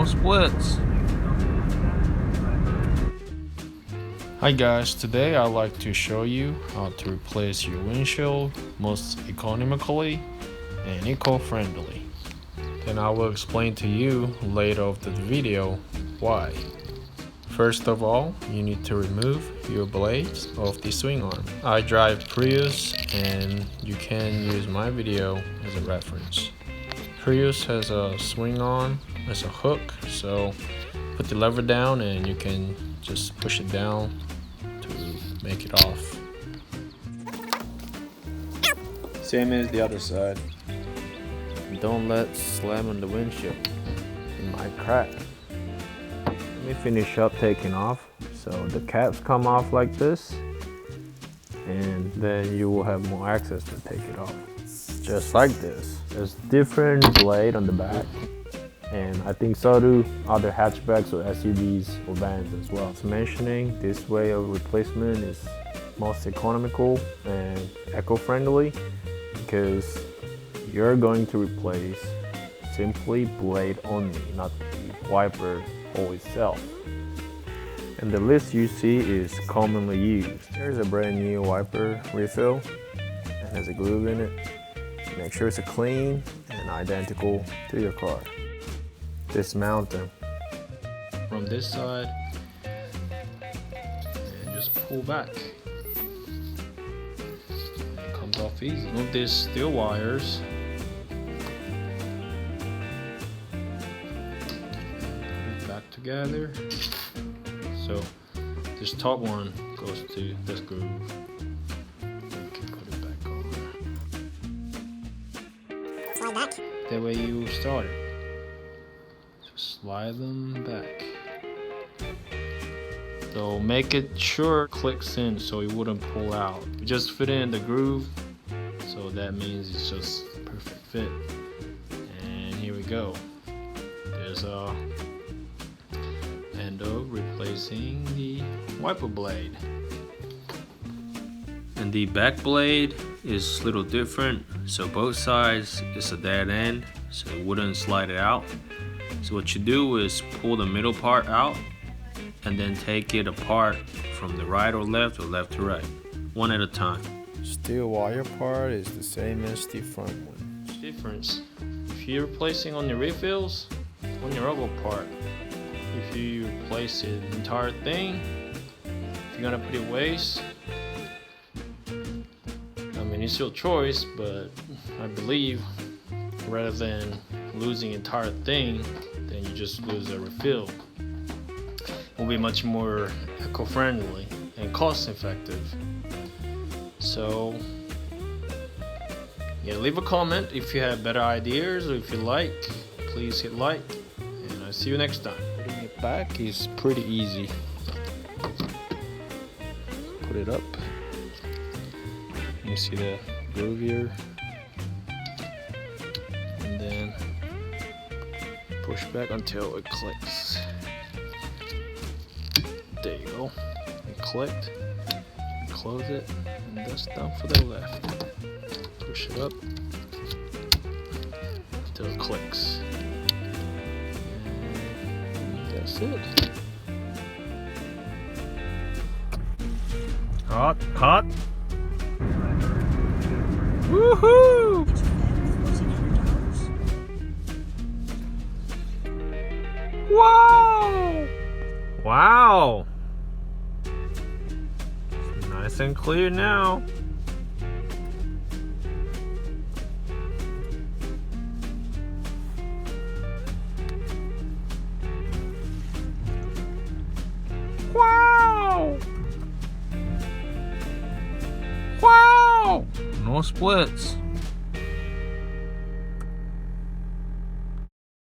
no splits. Hi guys, today I'd like to show you how to replace your windshield most economically and eco-friendly. Then I will explain to you later of the video why. First of all, you need to remove your blades of the swing arm. I drive Prius and you can use my video as a reference. Prius has a swing arm as a hook, so put the lever down and you can just push it down to make it off. Same as the other side. Don't let slam on the windshield. It might crack. Let me finish up taking off. So the caps come off like this, and then you will have more access to take it off. Just like this. There's different blade on the back, and I think so do other hatchbacks or SUVs or vans as well. As mentioning, this way of replacement is most economical and eco-friendly because you're going to replace simply blade only, not the wiper hole itself. And the list you see is commonly used. Here's a brand new wiper refill. It has a groove in it. Make sure it's clean and identical to your car. Dismount them from this side and just pull back. It comes off easy. Move these steel wires. Put it back together. So this top one goes to this groove. You can put it back on. Slide back. That way you start it. Just slide them back. So make it sure it clicks in so it wouldn't pull out. You just fit it in the groove. So that means it's just perfect fit. And here we go. There's a end of replacing the wiper blade. And the back blade is a little different, so both sides is a dead end, so it wouldn't slide it out. So what you do is pull the middle part out and then take it apart from the right or left to right, one at a time. Steel wire part is the same as the front one. Difference, if you're replacing on your refills, on your elbow part, if you replace the entire thing, if you're gonna put it waste, I mean it's your choice, but I believe rather than losing the entire thing, then you just lose a refill. It will be much more eco-friendly and cost-effective. So yeah, leave a comment if you have better ideas, or if you like, please hit like, and I'll see you next time. Putting it back is pretty easy. Put it up. You see the groove here, and then push back until it clicks. There you go. It clicked. Close it, and that's done for the left. Push it up until it clicks. And that's it. Hot, hot. Woohoo! Wow! Wow! It's nice and clear now. Wow! Wow! No splits.